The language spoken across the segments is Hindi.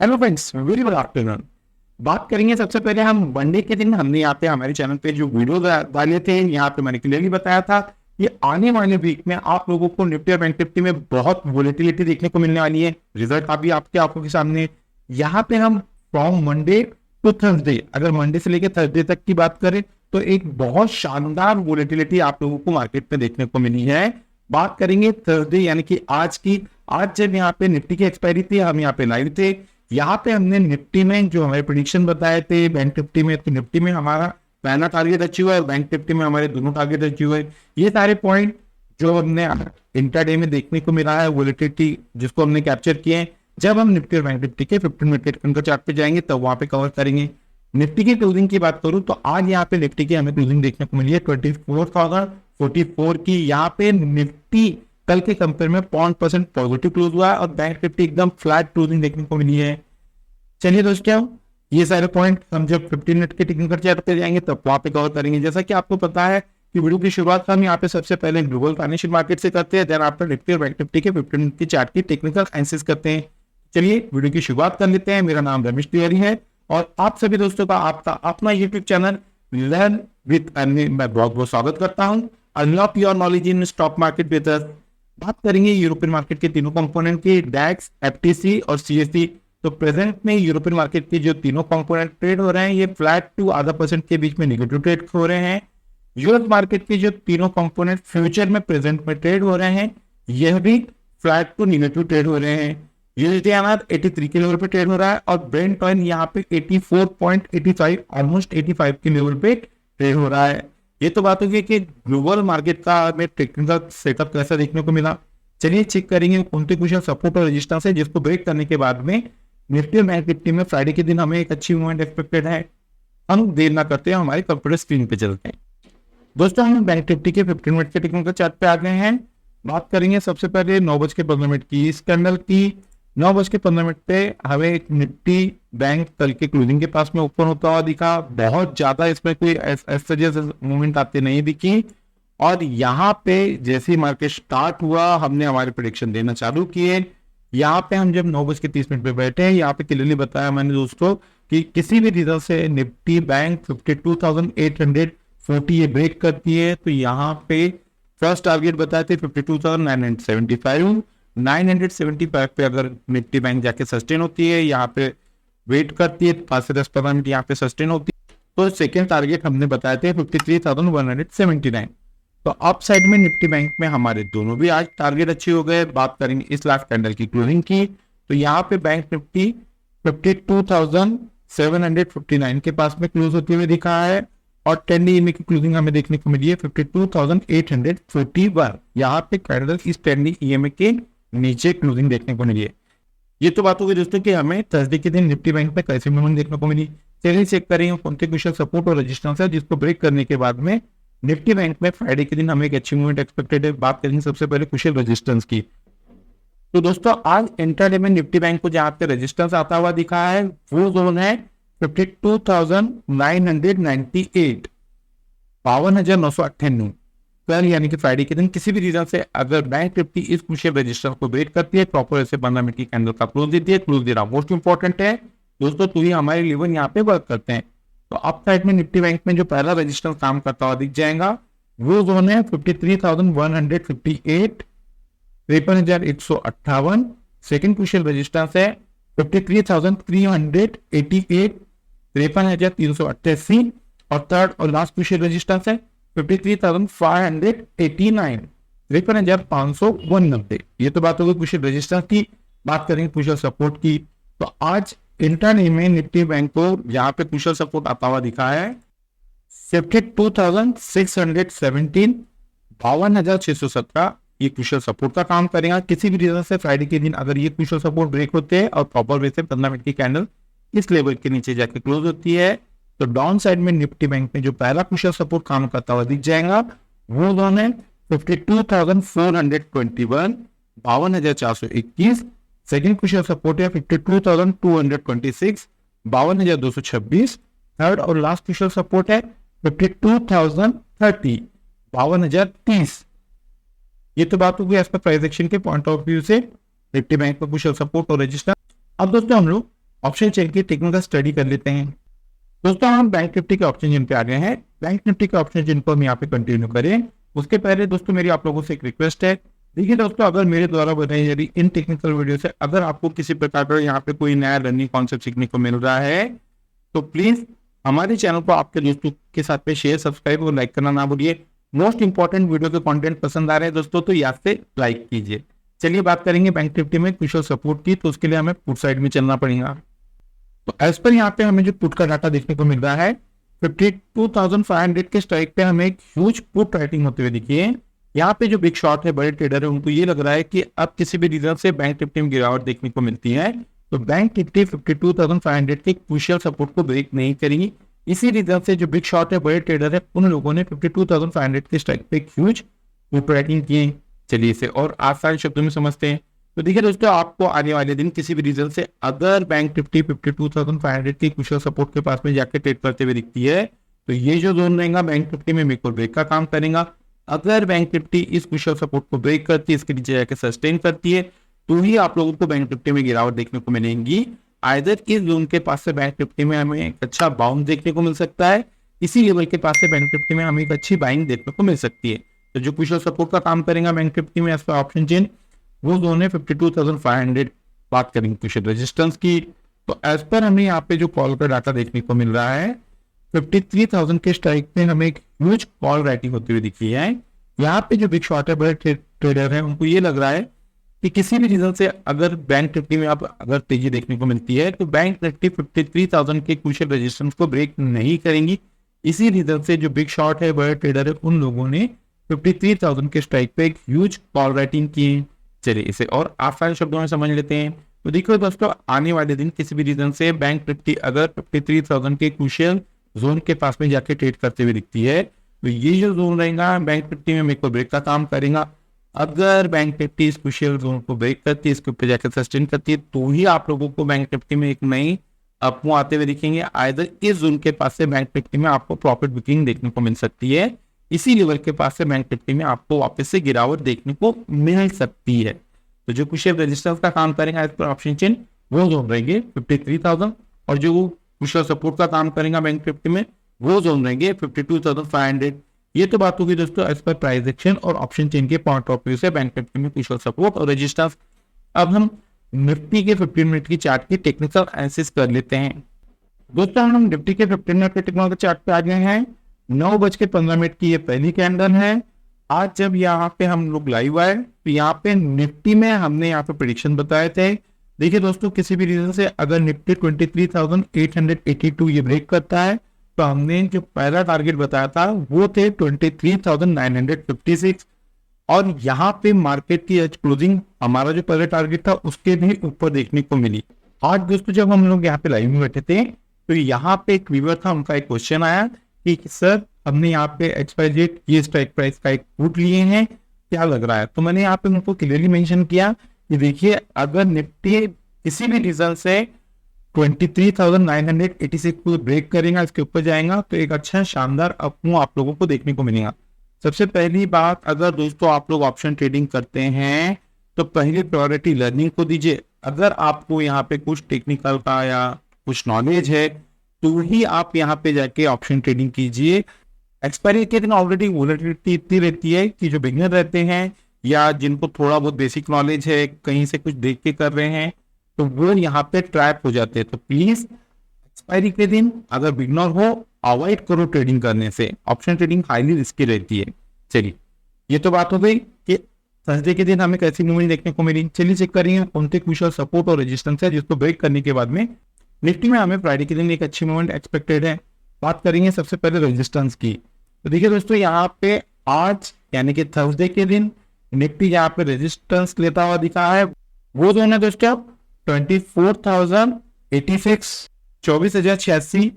Hello friends, very good afternoon. बात करेंगे सबसे पहले हम मंडे के दिन हमने यहाँ पे हमारे चैनल पे जो वीडियो डाले थे, यहाँ पे मैंने क्लियरली बताया था कि आने वाले वीक में आप लोगों को निफ्टी और बैंक निफ्टी में बहुत वोलेटिलिटी देखने को मिलने वाली है। रिजल्ट अभी आपके आंखों के सामने। यहाँ पे हम फ्रॉम मंडे टू थर्सडे, अगर मंडे से लेकर थर्सडे तक की बात करें तो एक बहुत शानदार वोलेटिलिटी आप लोगों को मार्केट में देखने को मिली है। बात करेंगे थर्सडे यानी कि आज की। आज जब यहाँ पे निफ्टी की एक्सपायरी थी, हम यहाँ पे लाइव थे। यहाँ पे हमने निफ्टी में जो हमारे प्रेडिक्शन बताए थे, बैंक निफ्टी में, तो निफ्टी में हमारा पहला टारगेट अचीव हुआ है, बैंक निफ्टी में हमारे दोनों टारगेट अचीव हुए। ये सारे पॉइंट जो हमने इंट्राडे में देखने को मिला है, वोलेटिलिटी जिसको हमने कैप्चर किए हैं, जब हम निफ्टी और बैंक निफ्टी के 15 मिनट का चार्ट पे जाएंगे तब वहां पे कवर करेंगे। निफ्टी की क्लोजिंग की बात करूं तो आज यहाँ पे निफ्टी की हमें क्लोजिंग देखने को मिली है 24,044 की। यहाँ पे निफ्टी कल के कंपेयर में 0.5% पॉजिटिव क्लोज हुआ है और बैंक निफ्टी एकदम फ्लैट क्लोजिंग देखने को मिली है। चलिए दोस्तों, ये सारे पॉइंट हम जब 15 मिनट के टेक्निकल चार्ट पे जाएंगे तब वहां पे कवर करेंगे। जैसा कि आपको पता है कि वीडियो की शुरुआत हम यहाँ पे सबसे पहले ग्लोबल फाइनेंशियल मार्केट से करते हैं, देन आफ्टर निफ्टी और बैंक निफ्टी के 15 मिनट की चार्ट की टेक्निकल एनालिसिस करते हैं। चलिए वीडियो की शुरुआत कर लेते हैं। मेरा नाम रमेश तिवारी है और आप सभी दोस्तों का आपका अपना YouTube channel learn with earning में बहुत बहुत स्वागत करता हूँ। Unlock your knowledge in stock market with us. बात करेंगे यूरोपियन मार्केट के तीनों कंपोनेंट की, डैक्स, एफटीसी और सीएससी। तो प्रेजेंट में यूरोपियन मार्केट के जो तीनों कंपोनेंट ट्रेड हो रहे हैं, ये फ्लैट टू %.5% के बीच में नेगेटिव ट्रेड हो रहे हैं। यूएस मार्केट के जो तीनों कंपोनेंट फ्यूचर में प्रेजेंट में ट्रेड हो रहे हैं, यह भी फ्लैट टू नेगेटिव ट्रेड हो रहे हैं। यूएसडीआर 83 के लेवल पे ट्रेड हो रहा है और ब्रेंट ऑयल यहाँ पे 84.85 ऑलमोस्ट 85 के लेवल पे ट्रेड हो रहा है। ये तो बात होगी कि ग्लोबल मार्केट का में टेक्निकल सेटअप कैसा देखने को मिला। चलिए चेक करेंगे कौन से कुछ सपोर्ट और रेजिस्टेंस है जिसको ब्रेक करने के बाद में निफ्टी और बैंक निफ्टी में फ्राइडे के दिन हमें एक अच्छी मूवमेंट एक्सपेक्टेड है। हम देर ना करते हैं, हमारे कंप्यूटर स्क्रीन पे चलते हैं। दोस्तों, हम बैंक निफ्टी के 15 मिनट के टेक्निकल चार्ट पे आ गए हैं। बात करेंगे सबसे पहले 9:15 की। इस कैंडल की 9:15 पे हमें निफ्टी बैंक कल के क्लोजिंग के पास में ओपन होता हुआ दिखा। बहुत ज्यादा इसमें कोई मूवमेंट आते नहीं दिखी और यहाँ पे जैसे ही मार्केट स्टार्ट हुआ हमने हमारे प्रेडिक्शन देना चालू किए। यहाँ पे हम जब 9:30 पे बैठे हैं, यहाँ पे क्लियरली बताया मैंने दोस्तों कि किसी भी रीजन से निफ्टी बैंक 52,840 ये ब्रेक करती है तो यहाँ पे फर्स्ट टारगेट बताए थे 52,975। 975 पे अगर निफ्टी बैंक जाके सस्टेन होती है, यहाँ पे वेट करती है 5 से 10-15 मिनट यहाँ पे सस्टेन होती है, तो सेकेंड टारगेट हमने बताए थे 53,179। तो अप साइड में निफ्टी बैंक में हमारे दोनों भी आज टारगेट अच्छे हो गए। बात करेंगे इस लास्ट कैंडल की क्लोजिंग की तो यहाँ पे बैंक निफ्टी 52,759 के पास में क्लोज होते हुए दिखा है और 10 EMA की क्लोजिंग हमें देखने को मिली है 52,841। यहाँ पे कैंडल इस 10 EMA के नीचे क्लोजिंग देखने को मिली है। ये तो बात होगी दोस्तों कि हमें थर्सडे के दिन निफ्टी बैंक में कैसे मूवमेंट देखने को मिली। चलिए चेक करेंगे कौन से कुछ सपोर्ट और रेजिस्टेंस है जिसको ब्रेक करने के बाद में निफ्टी बैंक में फ्राइडे के दिन हमें एक अच्छी मूवमेंट एक्सपेक्टेड है। बात करेंगे सबसे पहले कुछ रेजिस्टेंस की। तो दोस्तों, आज इंट्राडे में निफ्टी बैंक को जहां पे रेजिस्टेंस आता हुआ दिखा है वो जोन है 52,998, 52,998। कल यानी कि फ्राइडे के दिन किसी भी रीजन से अगर बैंक निफ्टी इस कुछ रेजिस्टेंस को ब्रेक करती है, प्रॉपर ऐसे 15 मिनट की कैंडल का क्लोज देती है, क्लोज देना मोस्ट इंपॉर्टेंट है दोस्तों, तो ये हमारे लेवल यहाँ पे वर्क करते हैं। तो अप साइड में निफ्टी बैंक में जो पहला रेजिस्टेंस काम करता हुआ दिख जाएगा वो जोन है 53,158, 53,158। सेकेंड क्रूशियल रेजिस्टेंस है 53,388, 53,388 और थर्ड और लास्ट क्रूशियल रेजिस्टेंस है 53,589, 53,590। ये तो बात होगी क्रूशियल रेजिस्टेंस की। बात करेंगे क्रूशियल सपोर्ट की तो आज इंटरडे में निफ्टी बैंक को यहाँ पे क्रूशियल सपोर्ट आता हुआ दिखा है 52,617, 52,617। ये क्रूशियल सपोर्ट का काम करेगा। किसी भी रीजन से फ्राइडे के दिन अगर ये क्रूशियल सपोर्ट ब्रेक होते हैं और प्रॉपर वे से 15 मिनट की कैंडल इस लेवल के नीचे जाके क्लोज होती है तो डाउन साइड में निफ्टी बैंक में जो पहला क्रूशियल सपोर्ट काम करता हुआ दिख जाएगा वो जोन है 52,421, 52,421। सेकेंड क्रूशियल सपोर्ट है 52,226, 52,226। थर्ड और लास्ट क्रूशियल सपोर्ट है 52,030, 52,030। ये तो बात होगी एज पर प्राइस एक्शन के पॉइंट ऑफ व्यू से निफ्टी बैंक में क्रूशियल सपोर्ट और रेजिस्टेंस। अब दोस्तों हम लोग ऑप्शन चेन की टेक्निकल स्टडी कर लेते हैं। दोस्तों हम बैंक निफ्टी के ऑप्शन चेन पे आ गए हैं। बैंक निफ्टी के ऑप्शन चेन को हम यहाँ पे कंटिन्यू करें उसके पहले दोस्तों मेरी आप लोगों से एक रिक्वेस्ट है। देखिए दोस्तों, अगर मेरे द्वारा बनाई जा रही इन टेक्निकल वीडियो से अगर आपको किसी प्रकार का यहाँ पे कोई नया लर्निंग कॉन्सेप्ट सीखने को मिल रहा है तो प्लीज हमारे चैनल को आपके दोस्तों के साथ पे शेयर, सब्सक्राइब और लाइक करना ना भूलिए। मोस्ट इंपॉर्टेंट वीडियो के कंटेंट पसंद आ रहे हैं दोस्तों तो यहाँ से लाइक कीजिए। चलिए बात करेंगे बैंक निफ्टी में कुशल सपोर्ट की, तो उसके लिए हमें पुट साइड में चलना पड़ेगा। तो एज पर यहाँ पे हमें जो पुट का डाटा देखने को मिल रहा है 52,500 के स्ट्राइक पे हमें एक ह्यूज पुट राइटिंग होते हुए दिखी है। यहाँ पे जो बिग शॉट है, बड़े ट्रेडर है, उनको ये लग रहा है कि अब किसी भी रीजन से बैंक निफ्टी में गिरावट देखने को मिलती है तो बैंक निफ्टी 52,500 के क्रूशियल सपोर्ट को ब्रेक नहीं करेगी। इसी रीजन से जो बिग शॉट है, बड़े ट्रेडर है, उन लोगों ने 52,500 के स्ट्राइक पे ह्यूज पुट राइटिंग किए। चलिए इसे और आसान शब्दों में समझते हैं। तो देखिए दोस्तों, आपको आने वाले दिन किसी भी रीजन से अगर बैंक निफ्टी 52,500 की क्रूशियल सपोर्ट के पास में जाके ट्रेड करते हुए दिखती है तो ये जो जोन रहेगा बैंक निफ्टी में मेक और ब्रेक का काम करेगा। अगर बैंक निफ्टी इस क्रूशियल सपोर्ट को ब्रेक करती है, इसके नीचे जाके सस्टेन करती है तो ही आप लोगों को बैंक निफ्टी में गिरावट देखने को मिलेगी। आइदर इस जोन के पास से बैंक निफ्टी में हमें एक अच्छा बाउंस देखने को मिल सकता है, इसी लेवल के पास से बैंक निफ्टी में हमें एक अच्छी बाइंग देखने को मिल सकती है। तो जो क्रूशियल सपोर्ट का काम करेगा बैंक निफ्टी में एज पर ऑप्शन चेन वो जोन है 52,500। बात करेंगे क्रूशियल रेजिस्टेंस की तो एज पर हमें यहाँ पे जो कॉल का डाटा देखने को मिल रहा है 53,000 के स्ट्राइक पे हमें एक ह्यूज कॉल राइटिंग होती हुई दिखी है। यहाँ पे जो बिग शॉट है, बड़े ट्रेडर है, उनको ये लग रहा है कि किसी भी रीजन से अगर बैंक निफ्टी में आप अगर तेजी देखने को मिलती है तो बैंक निफ्टी 53,000 के क्रूशियल रेजिस्टेंस को ब्रेक नहीं करेंगी। इसी रीजन से जो बिग शॉट है, बड़े ट्रेडर है, उन लोगों ने 53,000 के स्ट्राइक पे एक ह्यूज कॉल राइटिंग की है। चलिए इसे और आसान शब्दों में समझ लेते हैं। तो देखो दोस्तों, आने वाले दिन किसी भी रीजन से बैंक निफ्टी अगर 53,000 के क्रूशियल जोन के पास में जाके ट्रेड करते हुए दिखती है तो ये जो जोन रहेगा बैंक निफ्टी में मेक और ब्रेक का काम करेगा। अगर बैंक निफ्टी इस क्रूशियल जोन को ब्रेक करती है, इसके ऊपर जाकर सस्टेन करती है तो ही आप लोगों को बैंक निफ्टी में एक नई अपमूव आते हुए दिखेंगे। आइदर इस जोन के पास से बैंक निफ्टी में आपको प्रॉफिट बुकिंग देखने को मिल सकती है, इसी लेवल के पास से बैंक निफ्टी में आपको वापस से गिरावट देखने को मिल सकती है। तो जो क्रूशियल रेजिस्टेंस का काम करेगा इस पर ऑप्शन चेन वो जोन रहेंगे 53,000 और जो क्रूशियल सपोर्ट का काम करेगा बैंक निफ्टी में वो जोन रहेंगे 52,500। ये तो बात होगी दोस्तों एज पर प्राइस एक्शन और ऑप्शन चेन के पॉइंट ऑफ व्यू से बैंक निफ्टी में क्रूशियल सपोर्ट और रेजिस्टेंस। अब हम निफ्टी के 15 मिनट की चार्ट की टेक्निकल एनालिसिस कर लेते हैं। दोस्तों हम निफ्टी के 15 मिनट के टेक्निकल चार्ट पे आ गए हैं। 9:15 की ये पहली कैंडल है। आज जब यहाँ पे हम लोग लाइव आए तो यहाँ पे निफ्टी में हमने यहाँ पे प्रेडिक्शन बताए थे। देखिए दोस्तों, किसी भी रीजन से अगर निफ्टी 23,882 ये ब्रेक करता है तो हमने जो पहला टारगेट बताया था वो थे 23,956 और यहाँ पे मार्केट की आज क्लोजिंग हमारा जो पहला टारगेट था उसके भी ऊपर देखने को मिली। आज दोस्तों जब हम लोग यहाँ पे लाइव में बैठे थे तो यहाँ पे एक व्यूअर था, उनका एक क्वेश्चन आया कि सर हमने यहाँ पे XYZ ये स्ट्राइक प्राइस का एक पुट लिए हैं, क्या लग रहा है। तो मैंने यहाँ पे उनको क्लियरली मेंशन किया कि देखिए अगर निफ्टी किसी भी रीजन से 23,986 को ब्रेक करेगा, इसके ऊपर जाएगा तो एक अच्छा शानदार अपमूव आप लोगों को देखने को मिलेगा। सबसे पहली बात, अगर दोस्तों आप लोग ऑप्शन ट्रेडिंग करते हैं तो पहले प्रायोरिटी लर्निंग को दीजिए। अगर आपको यहाँ पे कुछ टेक्निकल का या कुछ नॉलेज है तो ही आप यहाँ पे जाके ऑप्शन ट्रेडिंग कीजिए। एक्सपायरी के दिन ऑलरेडी वोलेटिलिटी इतनी रहती है कि जो बिगनर रहते हैं या जिनको थोड़ा बहुत बेसिक नॉलेज है, कहीं से कुछ देख के कर रहे हैं तो वो यहाँ पे ट्रैप हो जाते हैं। तो प्लीज एक्सपायरी के दिन अगर बिगनर हो अवॉइड करो ट्रेडिंग करने से। ऑप्शन ट्रेडिंग हाईली रिस्की रहती है। चलिए ये तो बात हो गई कि थर्सडे के दिन हमें कैसी मूवमेंट देखने को मिली। चलिए चेक करेंगे कौन से क्रूशियल सपोर्ट और रेजिस्टेंस है जिसको ब्रेक करने के बाद में निफ्टी में हमें फ्राइडे के दिन एक अच्छी मूवमेंट एक्सपेक्टेड है। बात करेंगे सबसे पहले रेजिस्टेंस की। तो देखिए दोस्तों, यहाँ पे आज यानी कि थर्सडे के दिन निफ्टी यहाँ पे रेजिस्टेंस लेता हुआ दिखा है, वो जो है ना दोस्तों 24,086 24,086।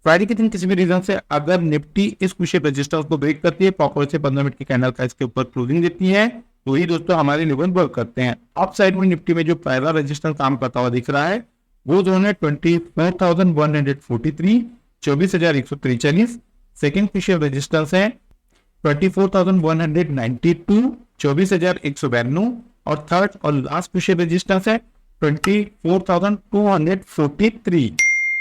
फ्राइडे के दिन किसी भी रीजन से अगर निफ्टी इस क्रूशियल रेजिस्टेंस को ब्रेक करती है, प्रॉपर से 15 मिनट की कैंडल का इसके ऊपर क्लोजिंग देती है तो ही दोस्तों हमारे लेवल वर्क करते हैं। अप साइड में निफ्टी में जो पहला रेजिस्टेंस काम करता हुआ दिख रहा है वो जो है 24,143 24,143। सेकेंड क्रूशियल रेजिस्टेंस है 24,192 24,192 और थर्ड और लास्ट क्रूशियल रेजिस्टेंस है 24,243,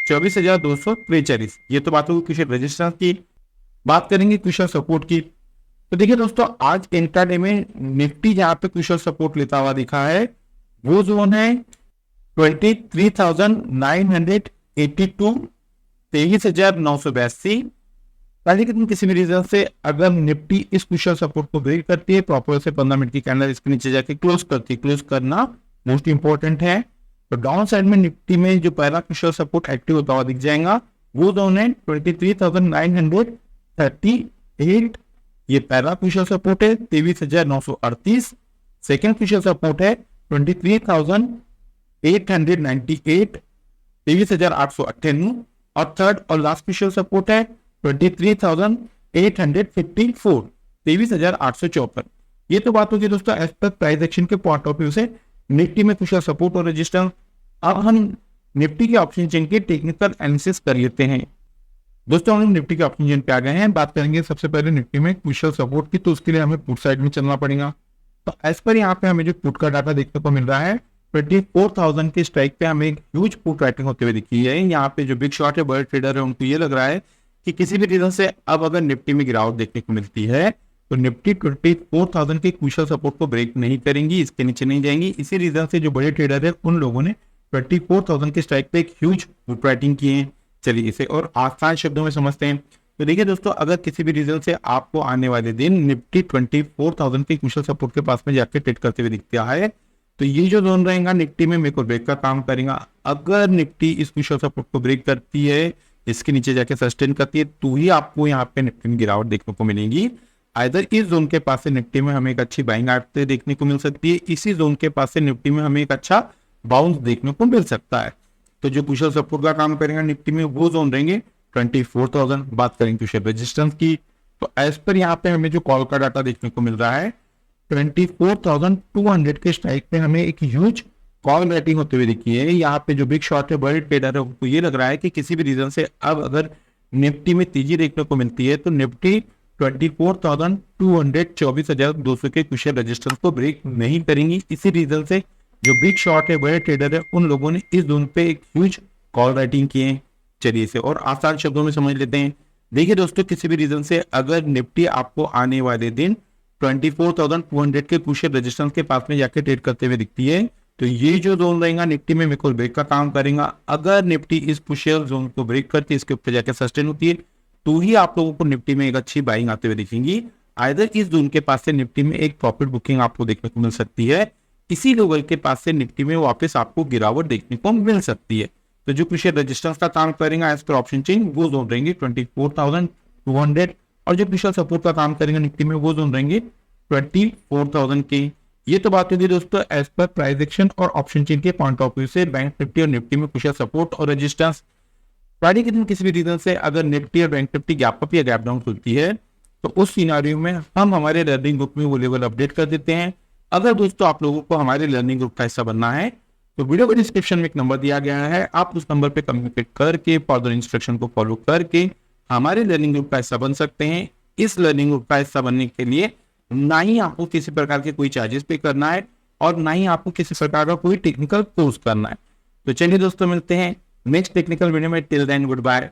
24,243। ये तो बात होगी क्विक रेजिस्टेंस की। बात करेंगे क्विक सपोर्ट की। तो देखिए दोस्तों, आज इंट्राडे में निफ्टी जहां पे क्विक सपोर्ट लेता हुआ दिखा है वो जोन है 23,982, 23,982। पहले के दिन किसी भी रीजन से अगर निफ्टी इस क्विक सपोर्ट को ब्रेक करती है, प्रॉपर से 15 मिनट की कैंडल इसके नीचे जाके क्लोज करती है, क्लोज करना मोस्ट इंपॉर्टेंट है। तो डाउन साइड में निफ्टी में जो पहला क्विक सपोर्ट एक्टिव होता हुआ दिख जाएगा वो जोन है 23,938। ये पहला क्विक सपोर्ट है 23,938। सेकेंड क्विक सपोर्ट है 23,898, 23,898। और थर्ड और लास्ट क्विक सपोर्ट है 23,854, 23,854। ये तो बात होगी दोस्तों एज पर प्राइस एक्शन के पॉइंट ऑफ व्यू से निफ्टी में कुछ सपोर्ट और रेजिस्टेंस। अब हम निफ्टी के ऑप्शन चेन के टेक्निकल एनालिसिस कर लेते हैं। दोस्तों हम निफ्टी के ऑप्शन चेन पे आ गए हैं। बात करेंगे सबसे पहले निफ्टी में क्विक सपोर्ट की, तो उसके लिए हमें पुट साइड में चलना पड़ेगा। तो एज पर यहाँ पे हमें जो पुट का डाटा देखने को मिल रहा है 24,000 के स्ट्राइक पे हमें एक ह्यूज पुट राइटिंग होते हुए दिखी है। यहाँ पे जो बिग शॉट है, बड़े ट्रेडर है, उनको ये लग रहा है कि किसी भी रीजन से अब अगर निफ्टी में गिरावट देखने को मिलती है तो निफ्टी 24,000 के क्रूशियल सपोर्ट को ब्रेक नहीं करेंगी, इसके नीचे नहीं जाएंगी। इसी रीजन से जो बड़े ट्रेडर है उन लोगों ने 24,000 के स्ट्राइक पे एक ह्यूज पुट राइटिंग किए हैं। चलिए इसे और आसान शब्दों में समझते हैं। तो देखिए दोस्तों, अगर किसी भी रीजन से आपको आने वाले दिन निफ्टी 24,000 के क्रूशियल सपोर्ट के पास में जाकर ट्रेड करते हुए दिखता है तो ये जो जोन रहेगा निफ्टी में मेरे को ब्रेक का काम करेगा। अगर निफ्टी इस क्रूशियल सपोर्ट को ब्रेक करती है, इसके नीचे जाके सस्टेन करती है, तो ही आपको यहाँ पे निफ्टी में गिरावट देखने को मिलेगी। आइदर इस जोन के पास से निफ्टी में हमें एक अच्छी बाइंग आते देखने को मिल सकती है, इसी जोन के पास से निफ्टी में हमें एक अच्छा बाउंस देखने को मिल सकता है। तो जो क्रूशियल सपोर्ट का काम करेगा निफ्टी में वो जोन रहेंगे 24,000। बात करेंगे क्रूशियल रेजिस्टेंस की, तो एज पर यहाँ पे हमें जो कॉल का डाटा देखने को मिल रहा है 24,200 के स्ट्राइक पे हमें एक ह्यूज कॉल रेटिंग होते हुए दिखी है। यहाँ पे जो बिग शॉट है, बड़े ट्रेडर है, उनको ये लग रहा है कि किसी भी रीजन से अब अगर निफ्टी में तेजी देखने को मिलती है तो निफ्टी 24,200, 24,200 के क्रूशियल रेजिस्टेंस को ब्रेक नहीं करेंगी। इसी रीजन से जो बिग शॉट है, बड़े ट्रेडर है, उन लोगों ने इस जोन पे एक ह्यूज कॉल राइटिंग किए हैं। चलिए इसे और आसान शब्दों में समझ लेते हैं। देखिए दोस्तों, किसी भी रीजन से अगर निफ्टी आपको आने वाले दिन 24,200 के क्रूशियल रेजिस्टेंस के पास में जाके ट्रेड करते हुए दिखती है तो ये जो जोन रहेगा निफ्टी में मेरे को ब्रेक का काम करेगा। अगर निफ्टी इस क्रूशियल जोन को ब्रेक करती है, इसके ऊपर जाके सस्टेन होती है, तो ही आप लोगों को निफ्टी में एक अच्छी बाइंग आते हुए दिखेंगी। आइदर इस जोन के पास से निफ्टी में एक प्रॉफिट बुकिंग आपको देखने को मिल सकती है, इसी लेवल के पास से निफ्टी में वापस आपको गिरावट देखने को मिल सकती है। तो जो क्रूशियल रेजिस्टेंस का काम करेगा एज पर ऑप्शन चेन वो जोन रहेंगे 24,200, और जो क्रूशियल सपोर्ट का काम करेगा निफ्टी में वो जोन रहेंगे 24,000 के। ये तो बात होगी दोस्तों एज पर प्राइस एक्शन और ऑप्शन चेन के पॉइंट ऑफ व्यू से बैंक निफ्टी और निफ्टी में क्रूशियल सपोर्ट और रेजिस्टेंस। फ्राइडे के दिन किसी भी रीजन से अगर निफ्टी और बैंक निफ्टी गैप अप या गैप डाउन खुलती है तो उस सिनारियो में हम हमारे लर्निंग ग्रुप में वो लेवल अपडेट कर देते हैं। अगर दोस्तों आप लोगों को हमारे लर्निंग ग्रुप का हिस्सा बनना है तो वीडियो के डिस्क्रिप्शन में एक नंबर दिया गया है, आप उस नंबर पे कम्युनिकेट करके फर्दर इंस्ट्रक्शन को फॉलो करके हमारे लर्निंग ग्रुप का हिस्सा बन सकते हैं। इस लर्निंग ग्रुप का हिस्सा बनने के लिए ना ही आपको किसी प्रकार के कोई चार्जेस पे करना है और ना ही आपको किसी प्रकार का कोई टेक्निकल कोर्स करना है। तो चलिए दोस्तों, मिलते हैं नेक्स्ट टेक्निकल वीडियो में। Till then good bye.